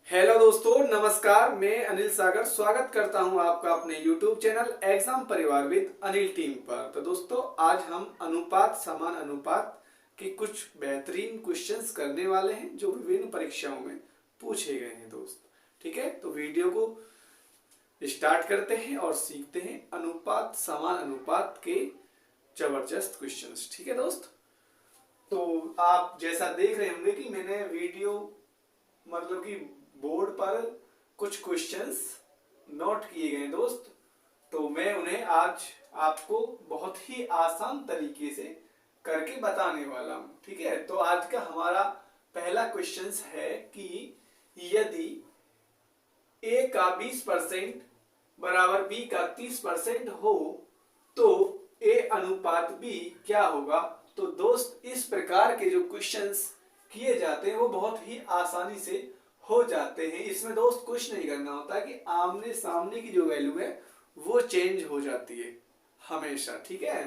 Hello दोस्तों, नमस्कार। मैं अनिल सागर स्वागत करता हूं आपका अपने YouTube चैनल एग्जाम परिवार विद अनिल टीम पर। तो दोस्तों, आज हम अनुपात समान अनुपात के कुछ बेहतरीन क्वेश्चंस करने वाले हैं जो विभिन्न परीक्षाओं में पूछे गए हैं दोस्त। ठीक है, तो वीडियो को स्टार्ट करते हैं और सीखते हैं अनुपात समान अनुपात के जबरदस्त क्वेश्चंस। ठीक है दोस्त, तो आप जैसा देख रहे होंगे कि मैंने वीडियो मतलब कि बोर्ड पर कुछ क्वेश्चंस नोट किए गए दोस्त। तो मैं उन्हें आज आपको बहुत ही आसान तरीके से करके बताने वाला हूं। ठीक है, तो आज का हमारा पहला क्वेश्चंस है कि यदि ए का 20% बराबर बी का 30% हो तो ए अनुपात बी क्या होगा। तो दोस्त, इस प्रकार के जो क्वेश्चंस किए जाते हैं वो बहुत ही आसानी से हो जाते हैं। इसमें दोस्त कुछ नहीं करना होता कि आमने सामने की जो वैल्यू है वो चेंज हो जाती है हमेशा। ठीक है,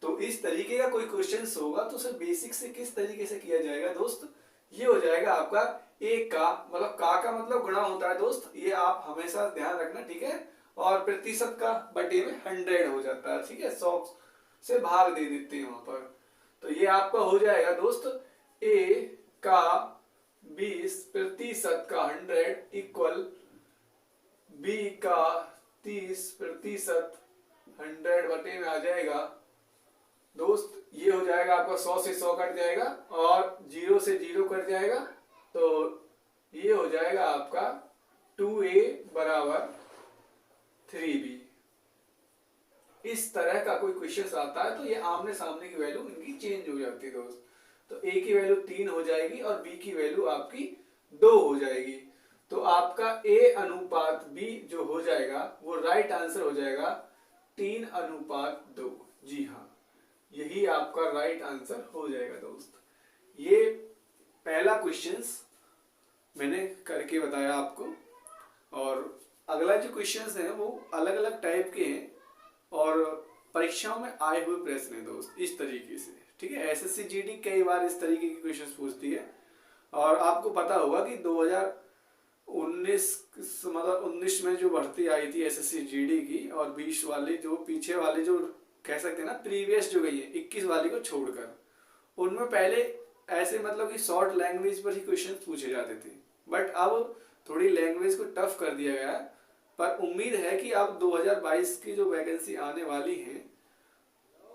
तो इस तरीके का कोई क्वेश्चन होगा तो उसे बेसिक से किस तरीके से किया जाएगा दोस्त, ये हो जाएगा आपका एक का मतलब का मतलब गुणा होता है दोस्त, ये आप हमेशा ध्यान रखना। ठीक है, और प्रतिशत का बटे में 100 हो जाता है। ठीक है, 100 से भाग दे देते हैं वहां पर। तो ये आपका हो जाएगा दोस्त ए का 20% का 100 इक्वल बी का 30% 100 बटे में आ जाएगा दोस्त। ये हो जाएगा आपका 100 से 100 कट जाएगा और 0 से 0 कट जाएगा। तो ये हो जाएगा आपका 2a बराबर 3b। इस तरह का कोई क्वेश्चन आता है तो ये आमने सामने की वैल्यू इनकी चेंज हो जाती है दोस्त। तो a की वैल्यू 3 हो जाएगी और b की वैल्यू आपकी 2 हो जाएगी। तो आपका a अनुपात b जो हो जाएगा वो राइट आंसर हो जाएगा 3:2। जी हाँ, यही आपका राइट आंसर हो जाएगा दोस्त। ये पहला क्वेश्चंस मैंने करके बताया आपको। और अगला जो क्वेश्चंस है वो अलग अलग टाइप के हैं और परीक्षाओं में आए हुए प्रश्न है दोस्त, इस तरीके से। ठीक है, एसएससी जीडी कई बार इस तरीके के क्वेश्चंस पूछती है। और आपको पता होगा कि 2019 मतलब 19 में जो भर्ती आई थी एसएससी जीडी की, और 20 वाली जो पीछे वाले जो कह सकते हैं ना प्रीवियस जो गई है 21 वाली को छोड़कर, उनमें पहले ऐसे मतलब कि शॉर्ट लैंग्वेज पर ही क्वेश्चन पूछे जाते थे। बट अब थोड़ी लैंग्वेज को टफ कर दिया गया है। पर उम्मीद है कि अब 2022 की जो वैकेंसी आने वाली है,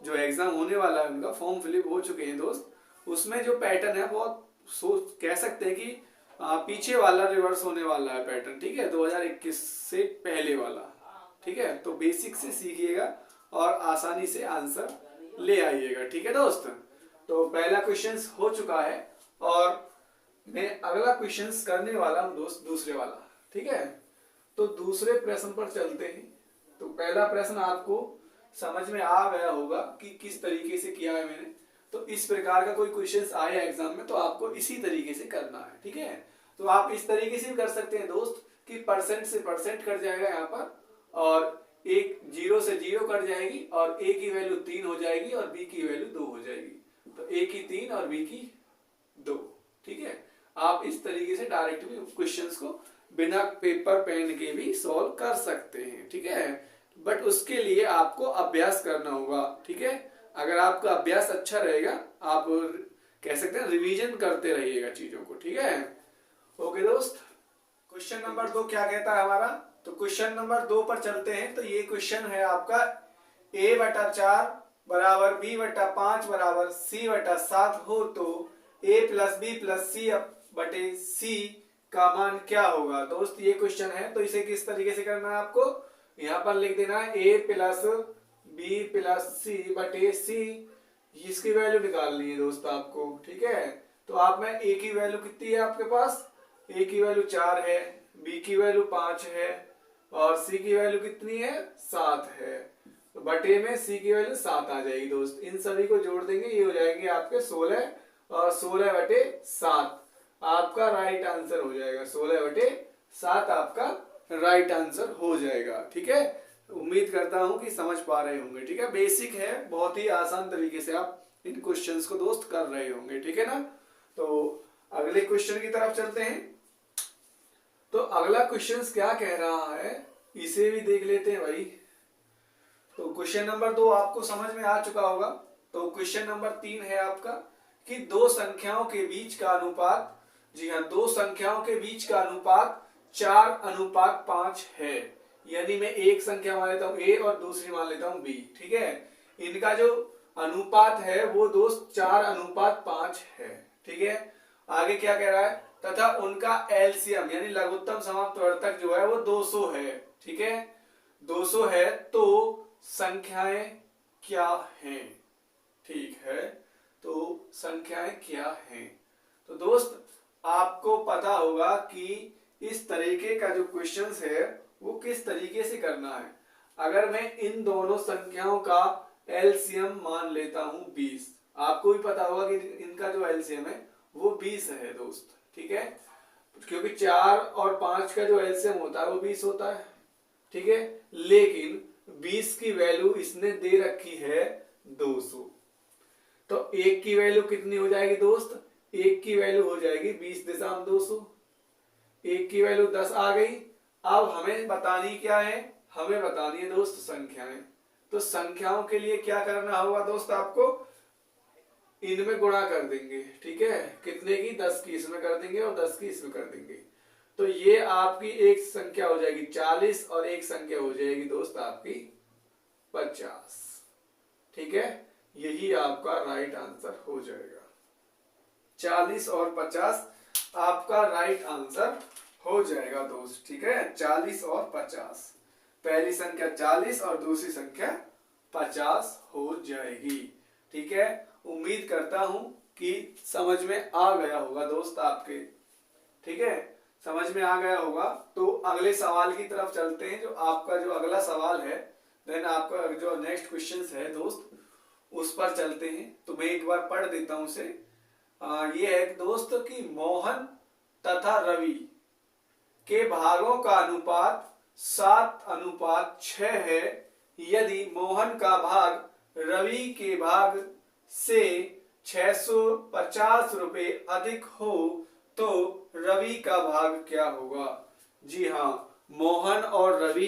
जो एग्जाम होने वाला है, उनका फॉर्म फिलअप हो चुके हैं दोस्त, उसमें जो पैटर्न है बहुत कह सकते हैं कि पीछे वाला रिवर्स होने वाला है पैटर्न। ठीक है, 2021 से पहले वाला। ठीक है, तो बेसिक से सीखिएगा और आसानी से आंसर ले आइएगा। ठीक है दोस्त, तो पहला क्वेश्चन हो चुका है और मैं अगला क्वेश्चन करने वाला हूं दोस्त, दूसरे वाला। ठीक है, तो दूसरे प्रश्न पर चलते हैं। तो पहला प्रश्न आपको समझ में आ गया होगा कि किस तरीके से किया है मैंने। तो इस प्रकार का कोई क्वेश्चंस आया एग्जाम में तो आपको इसी तरीके से करना है। ठीक है, तो आप इस तरीके से भी कर सकते हैं दोस्त कि परसेंट से परसेंट कट जाएगा यहाँ पर, और एक 0 से 0 कट जाएगी और a की वैल्यू 3 हो जाएगी और b की वैल्यू 2 हो जाएगी। तो a की 3 और b की 2। ठीक है, आप इस तरीके से डायरेक्ट भी क्वेश्चंस को बिना पेपर पेन के भी सॉल्व कर सकते हैं। ठीक है, बट उसके लिए आपको अभ्यास करना होगा। ठीक है, अगर आपका अभ्यास अच्छा रहेगा, आप कह सकते हैं रिवीजन करते रहिएगा चीजों को। ठीक है, ओके दोस्त। क्वेश्चन नंबर 2 क्या कहता है हमारा, तो क्वेश्चन नंबर 2 पर चलते हैं। तो ये क्वेश्चन है आपका a/4 बराबर b/5 बराबर c/7 हो तो a + b + c/c का मान क्या होगा। दोस्त, ये क्वेश्चन है तो इसे किस तरीके से करना है आपको, यहाँ पर लिख देना है a + b + c/c। इसकी वैल्यू निकालनी है दोस्त आपको। ठीक है, तो आप में a की वैल्यू कितनी है आपके पास, a की वैल्यू 4 है, b की वैल्यू 5 है और c की वैल्यू कितनी है 7 है। तो बटे में c की वैल्यू 7 आ जाएगी दोस्त। इन सभी को जोड़ देंगे, ये हो जाएंगे आपके 16 और 16/7 आपका राइट आंसर हो जाएगा। 16/7 आपका राइट आंसर हो जाएगा। ठीक है, उम्मीद करता हूं कि समझ पा रहे होंगे। ठीक है, बेसिक है, बहुत ही आसान तरीके से आप इन क्वेश्चंस को दोस्त कर रहे होंगे। ठीक है ना, तो अगले क्वेश्चन की तरफ चलते हैं। तो अगला क्वेश्चन क्या कह रहा है इसे भी देख लेते हैं भाई। तो क्वेश्चन नंबर 2 आपको समझ में आ चुका होगा। तो क्वेश्चन नंबर 3 है आपका कि दो संख्याओं के बीच का अनुपात, जी हाँ, दो संख्याओं के बीच का अनुपात 4:5 है। यानी मैं एक संख्या मान लेता हूं ए और दूसरी मान लेता हूं बी, ठीक है। इनका जो अनुपात है वो दोस्त 4:5 है, ठीक है। आगे क्या कह रहा है, तथा उनका एलसीएम यानी लघुत्तम समापवर्तक जो है वो 200 है, ठीक है। 200 है तो संख्याएं क्या हैं, ठीक है। तो संख्याएं क्या हैं, तो दोस्त आपको पता होगा कि इस तरीके का जो क्वेश्चंस है वो किस तरीके से करना है। अगर मैं इन दोनों संख्याओं का एलसीएम मान लेता हूं 20, आपको भी पता होगा कि इनका जो एलसीएम है वो 20 है दोस्त, ठीक है। क्योंकि 4 और 5 का जो एलसीएम होता है वो 20 होता है, ठीक है। लेकिन 20 की वैल्यू इसने दे रखी है 200, तो एक की वैल्यू कितनी हो जाएगी दोस्त, एक की वैल्यू हो जाएगी 20 दशमलव 200, एक की वैल्यू 10 आ गई। अब हमें बतानी क्या है, हमें बतानी है दोस्त संख्याएं। तो संख्याओं के लिए क्या करना होगा दोस्त, आपको इनमें गुणा कर देंगे, ठीक है। कितने की, 10 की इसमें कर देंगे और 10 की इसमें कर देंगे। तो ये आपकी एक संख्या हो जाएगी 40 और एक संख्या हो जाएगी दोस्त आपकी 50, ठीक है। यही आपका राइट आंसर हो जाएगा। 40 और 50 आपका राइट आंसर हो जाएगा दोस्त, ठीक है। 40 और 50, पहली संख्या 40 और दूसरी संख्या 50 हो जाएगी, ठीक है। उम्मीद करता हूं कि समझ में आ गया होगा दोस्त आपके, ठीक है, समझ में आ गया होगा। तो अगले सवाल की तरफ चलते हैं। जो आपका जो अगला सवाल है, देन आपका जो नेक्स्ट क्वेश्चन है दोस्त, उस पर चलते हैं। तो मैं एक बार पढ़ देता हूं उसे। ये है दोस्त कि मोहन तथा रवि के भागों का अनुपात 7:6 है। यदि मोहन का भाग रवि के भाग से 650 रुपए अधिक हो तो रवि का भाग क्या होगा। जी हाँ, मोहन और रवि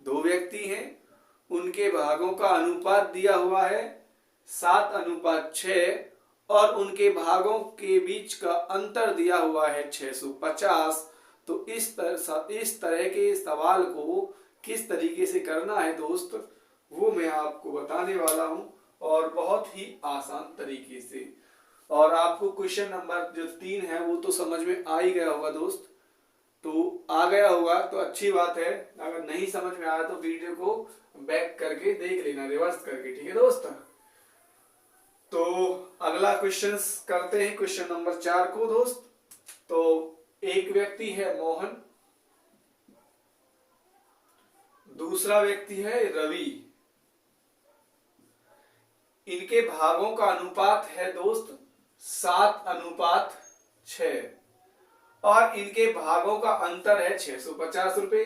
दो व्यक्ति हैं, उनके भागों का अनुपात दिया हुआ है 7:6 और उनके भागों के बीच का अंतर दिया हुआ है 650। तो इस तरह के सवाल को किस तरीके से करना है दोस्त, वो मैं आपको बताने वाला हूं, और बहुत ही आसान तरीके से। और आपको क्वेश्चन नंबर जो 3 है वो तो समझ में आ ही गया होगा दोस्त। तो आ गया होगा तो अच्छी बात है, अगर नहीं समझ में आया तो वीडियो को बैक करके देख लेना, रिवर्स करके, ठीक है दोस्त। तो अगला क्वेश्चन करते हैं, क्वेश्चन नंबर 4 को दोस्त। तो एक व्यक्ति है मोहन, दूसरा व्यक्ति है रवि। इनके भागों का अनुपात है दोस्त 7:6 और इनके भागों का अंतर है 650 रुपए।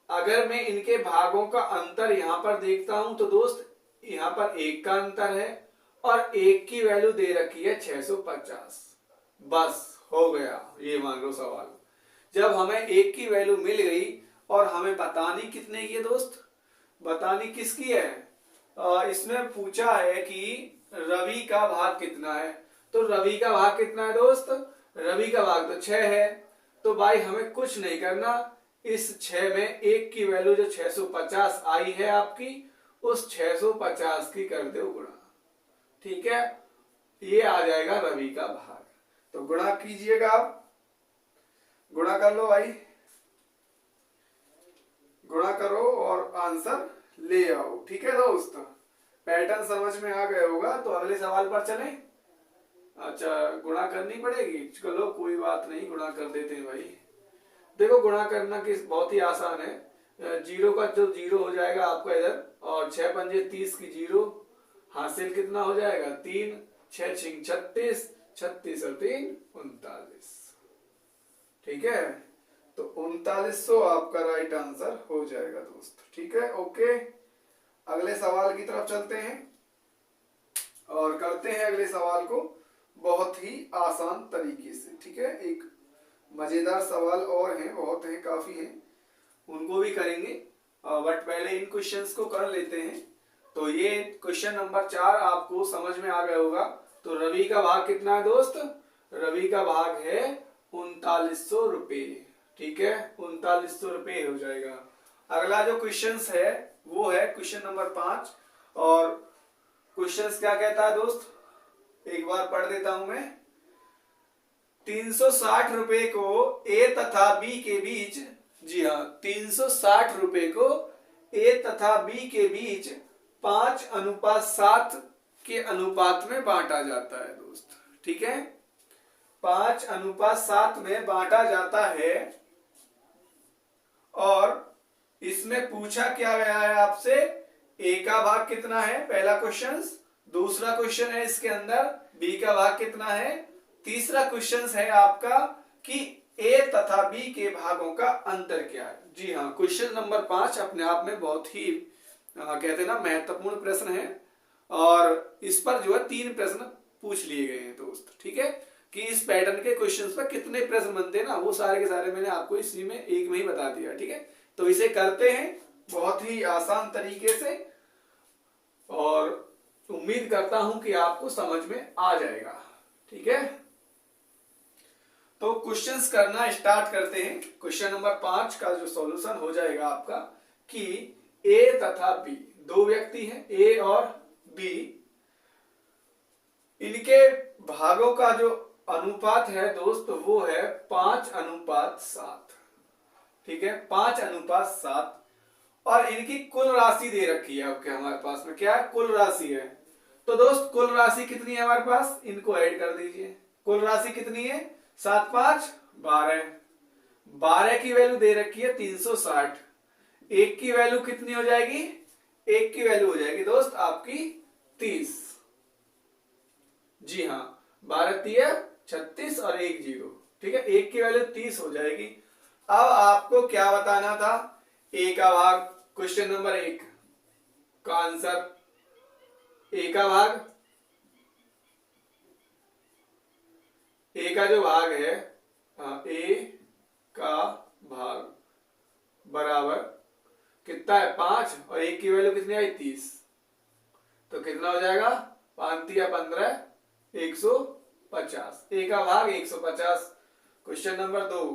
अगर मैं इनके भागों का अंतर यहां पर देखता हूं तो दोस्त यहां पर एक का अंतर है और एक की वैल्यू दे रखी है 650। बस हो गया, ये मान लो सवाल। जब हमें एक की वैल्यू मिल गई और हमें बतानी कितने की है दोस्त, बतानी किसकी है, इसमें पूछा है कि रवि का भाग कितना है। तो रवि का भाग कितना है दोस्त, रवि का भाग तो 6 है। तो भाई हमें कुछ नहीं करना, इस 6 में एक की वैल्यू जो 650 आई है आपकी, उस 650 की कर दो गुणा, ठीक है। ये आ जाएगा रवि का भाग। तो गुणा कीजिएगा, आप गुणा कर लो भाई, गुणा करो और आंसर ले आओ, ठीक है दोस्त। पैटर्न समझ में आ गया होगा। तो अगले सवाल पर चलें। अच्छा, गुणा करनी पड़ेगी, चलो कोई बात नहीं, गुणा कर देते हैं भाई। देखो गुणा करना किस बहुत ही आसान है। जीरो का जो जीरो हो जाएगा आपका इधर, और 6 पंजे 30 की जीरो, हासिल कितना हो जाएगा 3, 6 छिंग 36, 36 और 3 39, ठीक है। तो 3900 आपका राइट आंसर हो जाएगा दोस्त, ठीक है। ओके, अगले सवाल की तरफ चलते हैं और करते हैं अगले सवाल को बहुत ही आसान तरीके से, ठीक है। एक मजेदार सवाल और हैं, बहुत हैं, काफी हैं, उनको भी करेंगे, बट पहले इन क्वेश्चंस को कर लेते हैं। तो ये क्वेश्चन नंबर 4 आपको समझ में आ गया होगा। तो रवि का भाग कितना है दोस्त? रवि का भाग है 3900 रुपये। ठीक है, 3900 रुपये हो जाएगा। अगला जो क्वेश्चन है वो है क्वेश्चन नंबर 5। और क्वेश्चन क्या कहता है दोस्त, एक बार पढ़ देता हूं मैं। 360 रुपए को ए तथा बी के बीच, जी हाँ, 360 रुपए को ए तथा बी के बीच 5:7 के अनुपात में बांटा जाता है दोस्त। ठीक है, 5:7 में बांटा जाता है। और इसमें पूछा क्या गया है आपसे, ए का भाग कितना है, पहला क्वेश्चन। दूसरा क्वेश्चन है इसके अंदर बी का भाग कितना है। तीसरा क्वेश्चन है आपका कि ए तथा बी के भागों का अंतर क्या है। जी हाँ, क्वेश्चन नंबर 5 अपने आप में बहुत ही कहते हैं ना महत्वपूर्ण प्रश्न है। और इस पर जो है 3 प्रश्न पूछ लिए गए हैं दोस्त। ठीक है, कि इस पैटर्न के क्वेश्चंस पर कितने प्रश्न बनते हैं ना, वो सारे के सारे मैंने आपको इसी में एक में ही बता दिया। ठीक है, तो इसे करते हैं बहुत ही आसान तरीके से और उम्मीद करता हूं कि आपको समझ में आ जाएगा। ठीक है, तो क्वेश्चंस करना स्टार्ट करते हैं। क्वेश्चन नंबर 5 का जो सॉल्यूशन हो जाएगा आपका कि ए तथा बी, दो व्यक्ति हैं ए और बी, इनके भागों का जो अनुपात है दोस्त वो है 5:7। ठीक है, 5:7। और इनकी कुल राशि दे रखी है आपके हमारे पास में, क्या है, कुल राशि है। तो दोस्त कुल राशि कितनी है हमारे पास, इनको ऐड कर दीजिए। कुल राशि कितनी है, 7 5 12। 12 की वैल्यू दे रखी है 360। एक की वैल्यू कितनी हो जाएगी, एक की वैल्यू हो जाएगी दोस्त आपकी 30। जी हाँ, 12 3 36 और 1 0। ठीक है, एक की वैल्यू 30 हो जाएगी। अब आपको क्या बताना था, ए का भाग, क्वेश्चन नंबर 1 का आंसर, ए का भाग, ए का जो भाग है, ए का भाग बराबर कितना है 5 और एक की वैल्यू कितनी आई 30। तो कितना हो जाएगा, 5 3 15 150। ए का भाग 150। क्वेश्चन नंबर 2,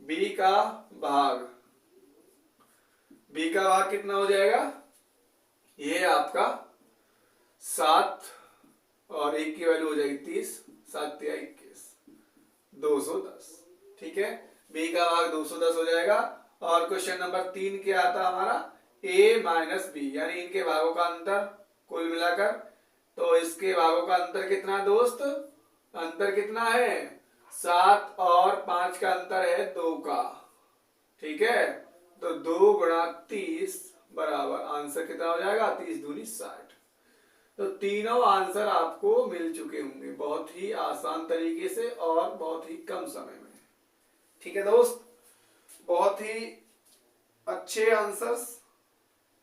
बी का भाग, बी का भाग कितना हो जाएगा, ये आपका 7 और एक की वैल्यू हो जाएगी 30, 7 3 21, 210। ठीक है, बी का भाग 210 हो जाएगा। और क्वेश्चन नंबर 3 क्या आता हमारा, ए माइनस बी, यानी इनके भागों का अंतर कुल मिलाकर। तो इसके भागों का अंतर कितना दोस्त, अंतर कितना है, 7 और 5 का अंतर है 2 का। ठीक है, तो 2 गुणा 30 बराबर आंसर कितना हो जाएगा, 30 दूनी 60। तो तीनों आंसर आपको मिल चुके होंगे बहुत ही आसान तरीके से और बहुत ही कम समय में। ठीक है दोस्त, बहुत ही अच्छे आंसर्स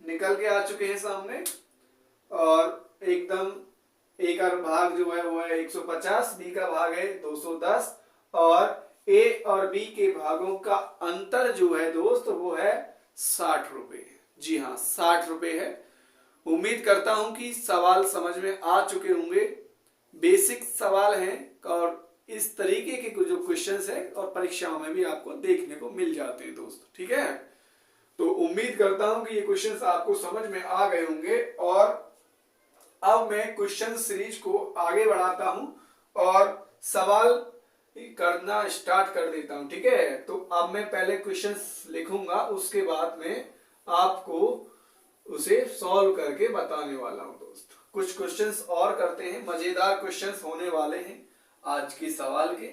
निकल के आ चुके हैं सामने। और एकदम ए का भाग जो है वो है 150, बी का भाग है 210 और ए और बी के भागों का अंतर जो है दोस्त वो है 60 रुपए। जी हाँ, 60 रुपए है। उम्मीद करता हूं कि सवाल समझ में आ चुके होंगे। बेसिक सवाल हैं और इस तरीके के जो क्वेश्चंस है और परीक्षाओं में भी आपको देखने को मिल जाते हैं दोस्त। ठीक है, तो उम्मीद करता हूं कि ये क्वेश्चंस आपको समझ में आ गए होंगे। और अब मैं क्वेश्चन सीरीज को आगे बढ़ाता हूं और सवाल करना स्टार्ट कर देता हूं। ठीक है, तो अब मैं पहले क्वेश्चंस लिखूंगा, उसके बाद में आपको उसे सॉल्व करके बताने वाला हूं दोस्त। कुछ क्वेश्चंस और करते हैं, मजेदार क्वेश्चंस होने वाले हैं आज के सवाल के।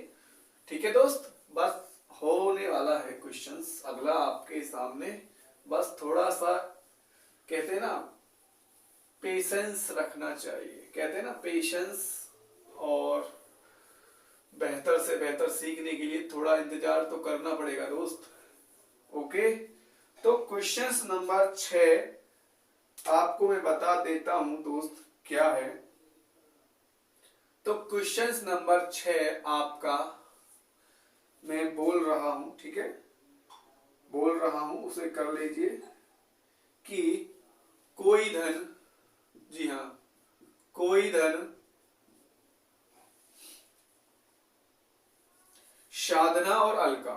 ठीक है दोस्त, बस होने वाला है क्वेश्चंस अगला आपके सामने। बस थोड़ा सा कहते हैं ना पेशेंस रखना चाहिए, कहते हैं ना पेशेंस, और बेहतर से बेहतर सीखने के लिए थोड़ा इंतजार तो करना पड़ेगा दोस्त। ओके, तो क्वेश्चंस नंबर 6 आपको मैं बता देता हूं दोस्त क्या है। तो क्वेश्चंस नंबर 6 आपका मैं बोल रहा हूं, ठीक है, बोल रहा हूं उसे कर लीजिए कि कोई धन, जी हाँ, कोई धन साधना और अलका,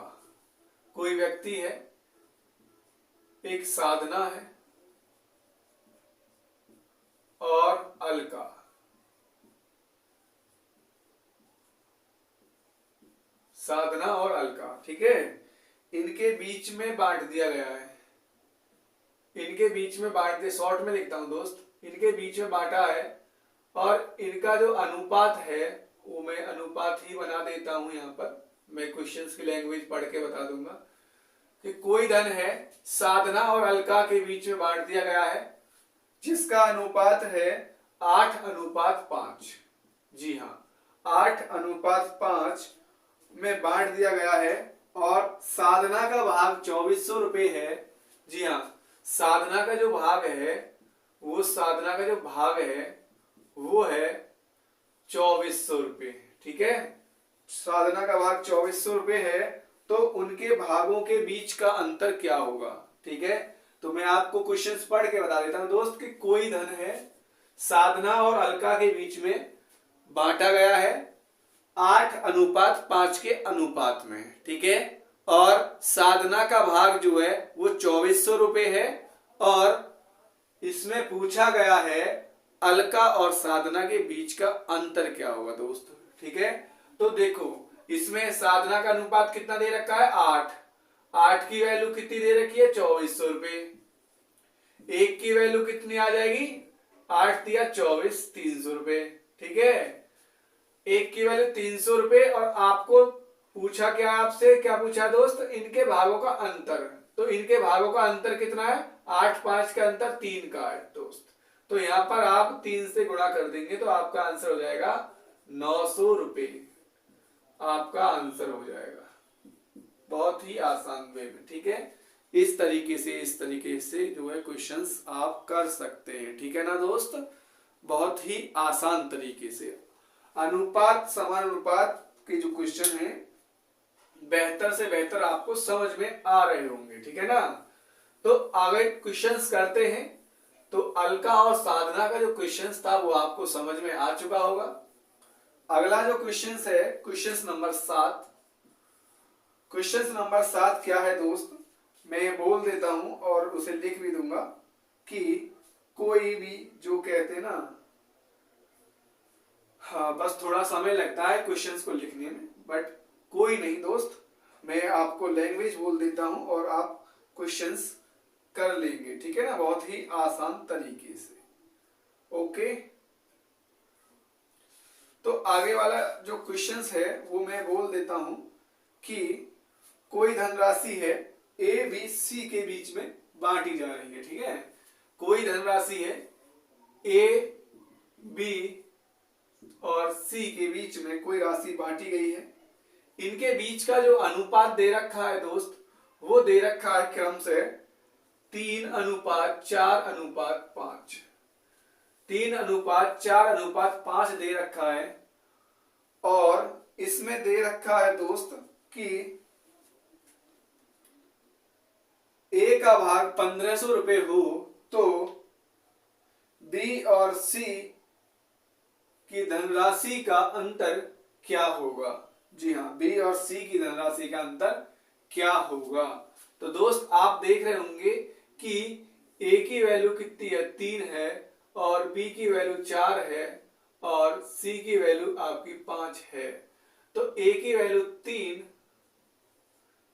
कोई व्यक्ति है, एक साधना है और अलका, साधना और अलका, ठीक है, इनके बीच में बांट दिया गया है, इनके बीच में बांट दिया, शॉर्ट में लिखता हूं दोस्त, इनके बीच में बांटा है और इनका जो अनुपात है वो मैं अनुपात ही बना देता हूं। यहां पर मैं क्वेश्चंस की लैंग्वेज पढ़ के बता दूंगा कि कोई धन है साधना और अलका के बीच में बांट दिया गया है जिसका अनुपात है 8:5। जी हाँ, 8:5 में बांट दिया गया है और साधना का भाग 2400 रुपये है। जी हाँ, साधना का जो भाग है वो साधना का जो भाग है वो है 2400 रुपये, ठीक है, साधना का भाग 2400 रुपये है, तो उनके भागों के बीच का अंतर क्या होगा, ठीक है। तो मैं आपको क्वेश्चंस पढ़ के बता देता हूं दोस्त कि कोई धन है साधना और अलका के बीच में बांटा गया है 8:5 के अनुपात में, ठीक है, और साधना का भाग जो है वो 2400 रुपये है और इसमें पूछा गया है अलका और साधना के बीच का अंतर क्या होगा दोस्त, ठीक है। तो देखो इसमें साधना का अनुपात कितना दे रखा है 8 की वैल्यू कितनी दे रखी है 2400 रुपये, एक की वैल्यू कितनी आ जाएगी 8 दिया 24 300 रुपये, ठीक है, एक की वैल्यू 300 रुपये और आपको पूछा क्या, आपसे क्या पूछा दोस्त, इनके भागों का अंतर, तो इनके भागों का अंतर कितना है 8-5 का अंतर 3 का है दोस्त, तो यहां पर आप 3 से गुणा कर देंगे तो आपका आंसर हो जाएगा 900 रुपये, आपका आंसर हो जाएगा, बहुत ही आसान वे में, ठीक है। इस तरीके से जो है क्वेश्चंस आप कर सकते हैं, ठीक है ना दोस्त, बहुत ही आसान तरीके से। अनुपात समानुपात के जो क्वेश्चन है बेहतर से बेहतर आपको समझ में आ रहे होंगे, ठीक है ना। तो आगे क्वेश्चंस करते हैं। तो अलका और साधना का जो क्वेश्चंस था वो आपको समझ में आ चुका होगा। अगला जो क्वेश्चंस है क्वेश्चंस नंबर 7। क्वेश्चंस नंबर 7 क्या है दोस्त, मैं बोल देता हूं और उसे लिख भी दूंगा कि कोई भी जो कहते हैं ना, हाँ बस थोड़ा समय लगता है क्वेश्चंस को लिखने में, बट कोई नहीं दोस्त, मैं आपको लैंग्वेज बोल देता हूं और आप क्वेश्चंस कर लेंगे, ठीक है ना, बहुत ही आसान तरीके से। ओके, तो आगे वाला जो क्वेश्चंस है वो मैं बोल देता हूं कि कोई धनराशि है ए बी सी के बीच में बांटी जा रही है, ठीक है, कोई धनराशि है ए बी और सी के बीच में कोई राशि बांटी गई है, इनके बीच का जो अनुपात दे रखा है दोस्त वो दे रखा है क्रम से 3:4:5, 3:4:5 दे रखा है और इसमें दे रखा है दोस्त कि ए का भाग 1500 रुपये हो तो बी और सी की धनराशि का अंतर क्या होगा। जी हाँ, बी और सी की धनराशि का अंतर क्या होगा। तो दोस्त आप देख रहे होंगे कि ए की वैल्यू कितनी है 3 है और बी की वैल्यू 4 है और सी की वैल्यू आपकी 5 है। तो ए की वैल्यू 3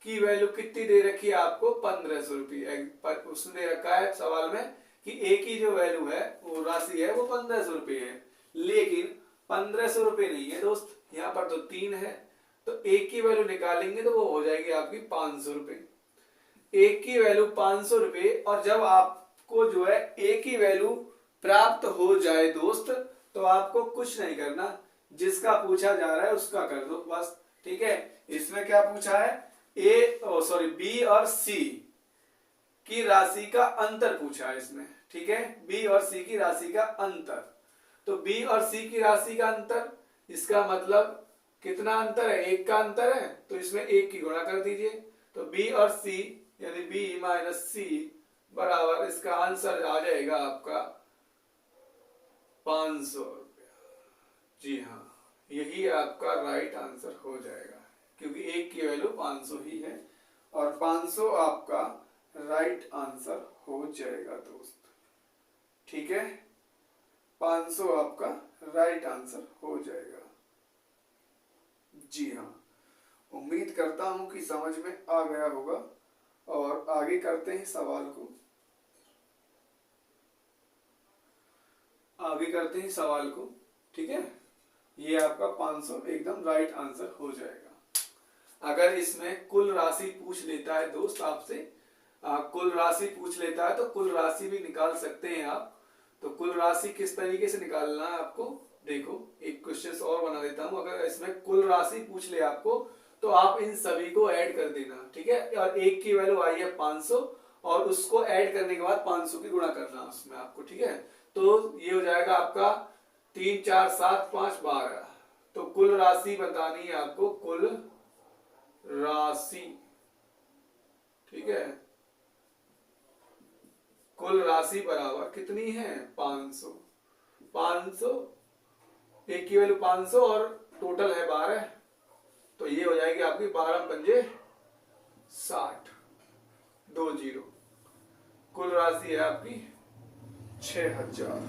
की वैल्यू कितनी दे रखी है आपको 1500 रुपये, उसने दे रखा है सवाल में कि ए की जो वैल्यू है वो राशि है वो 1500 रुपये है, लेकिन 1500 रुपये नहीं है दोस्त, यहाँ पर तो 3 है, तो एक की वैल्यू निकालेंगे तो वो हो जाएगी आपकी 500 रुपये, एक की वैल्यू 500 रुपये। और जब आपको जो है एक की वैल्यू प्राप्त हो जाए दोस्त तो आपको कुछ नहीं करना, जिसका पूछा जा रहा है उसका कर दो बस, ठीक है। इसमें क्या पूछा है बी और सी की राशि का अंतर पूछा है इसमें, ठीक है, बी और सी की राशि का अंतर। तो बी और सी की राशि का अंतर, इसका मतलब कितना अंतर है, 1 का अंतर है, तो इसमें 1 की गुणा कर दीजिए। तो बी और सी यानी बी माइनस सी बराबर, इसका आंसर आ जाएगा आपका 500 रुपया। जी हाँ, यही आपका राइट आंसर हो जाएगा, क्योंकि 1 की वैल्यू 500 ही है और 500 आपका राइट आंसर हो जाएगा दोस्त। ठीक है, 500 आपका राइट आंसर हो जाएगा। जी हाँ, उम्मीद करता हूं कि समझ में आ गया होगा और आगे करते हैं सवाल को। आगे करते हैं सवाल को। ठीक है, ये आपका 500 एकदम राइट आंसर हो जाएगा। अगर इसमें कुल राशि पूछ लेता है दोस्त आपसे, कुल राशि पूछ लेता है तो कुल राशि भी निकाल सकते हैं आप। तो कुल राशि किस तरीके से निकालना है आपको, देखो एक क्वेश्चन और बना देता हूं। अगर इसमें कुल राशि पूछ ले आपको तो आप इन सभी को ऐड कर देना। ठीक है, और 1 की वैल्यू आई है 500 और उसको ऐड करने के बाद 500 की गुणा करना उसमें आपको। ठीक है, तो ये हो जाएगा आपका 3 4 7 5 12। तो कुल राशि बतानी है आपको, कुल राशि। ठीक है, कुल राशि बराबर कितनी है 500। 500, 1 की वैल्यू 500 और टोटल है 12, तो ये हो जाएगी आपकी 12 पंजे 60, 2 0। कुल राशि है आपकी 6000।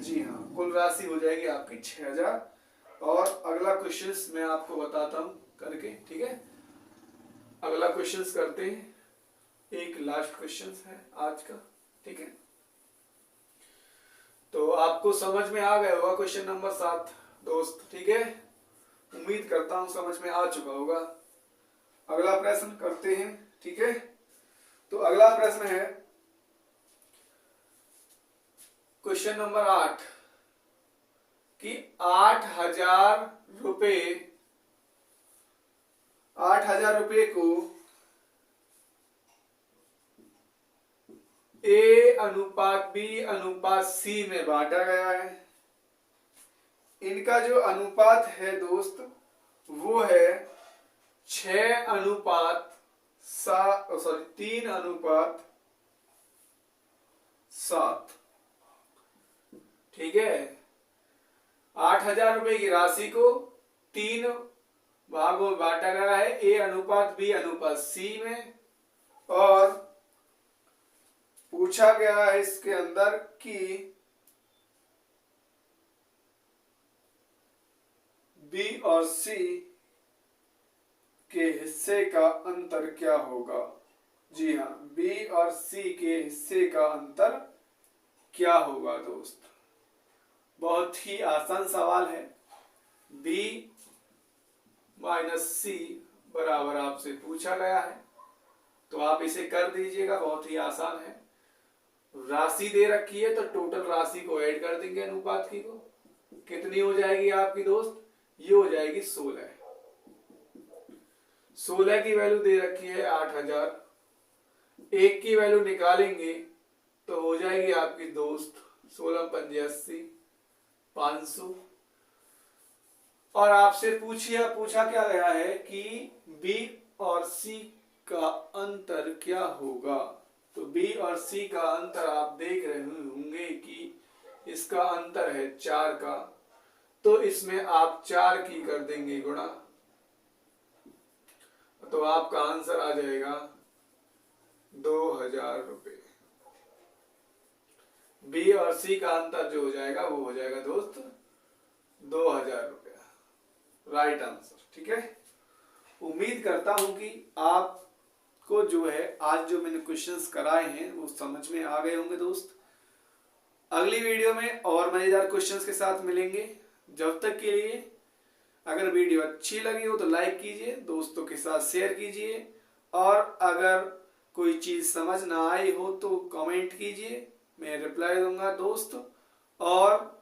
जी हाँ, कुल राशि हो जाएगी आपकी 6000। और अगला क्वेश्चन मैं आपको बताता हूं करके। ठीक है, अगला क्वेश्चन करते हैं, एक लास्ट क्वेश्चन है आज का। ठीक है, तो आपको समझ में आ गया होगा क्वेश्चन नंबर 7 दोस्त। ठीक है, उम्मीद करता हूं समझ में आ चुका होगा। अगला प्रश्न करते हैं। ठीक है, तो अगला प्रश्न है क्वेश्चन नंबर 8 कि 8000 रुपए को A अनुपात B अनुपात C में बांटा गया है। इनका जो अनुपात है दोस्त वो है 3 अनुपात 7। ठीक है, 8000 रुपए की राशि को 3 भागों में बांटा गया है, A अनुपात B अनुपात C में, और पूछा गया है इसके अंदर कि B और C के हिस्से का अंतर क्या होगा। जी हाँ, B और C के हिस्से का अंतर क्या होगा दोस्त। बहुत ही आसान सवाल है। B माइनस C बराबर आपसे पूछा गया है, तो आप इसे कर दीजिएगा, बहुत ही आसान है। राशि दे रखी है तो टोटल राशि को ऐड कर देंगे अनुपात की को। कितनी हो जाएगी आपकी दोस्त, ये हो जाएगी 16। 16 की वैल्यू दे रखी है 8000, 1 की वैल्यू निकालेंगे तो हो जाएगी आपकी दोस्त 16 पंजे 80, 500। और आपसे पूछा क्या गया है कि B और C का अंतर क्या होगा। तो B और C का अंतर आप देख रहे होंगे कि इसका अंतर है 4 का, तो इसमें आप 4 की कर देंगे गुणा, तो आपका आंसर आ जाएगा 2000 रुपए। B और C का अंतर जो हो जाएगा वो हो जाएगा दोस्त 2000 रुपया, राइट आंसर। ठीक है, उम्मीद करता हूं कि आपको जो है आज जो मैंने क्वेश्चंस कराए हैं वो समझ में आ गए होंगे दोस्त। अगली वीडियो में और मजेदार क्वेश्चंस के साथ मिलेंगे। जब तक के लिए अगर वीडियो अच्छी लगी हो तो लाइक कीजिए, दोस्तों के साथ शेयर कीजिए, और अगर कोई चीज समझ ना आई हो तो कमेंट कीजिए, मैं रिप्लाई दूंगा दोस्त। और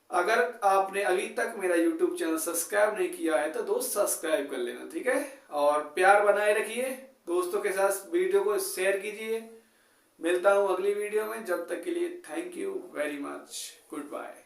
अगर आपने अभी तक मेरा YouTube चैनल सब्सक्राइब नहीं किया है तो दोस्त सब्सक्राइब कर लेना। ठीक है, और प्यार बनाए रखिए, दोस्तों के साथ वीडियो को शेयर कीजिए। मिलता हूं अगली वीडियो में, जब तक के लिए thank you very much, good bye.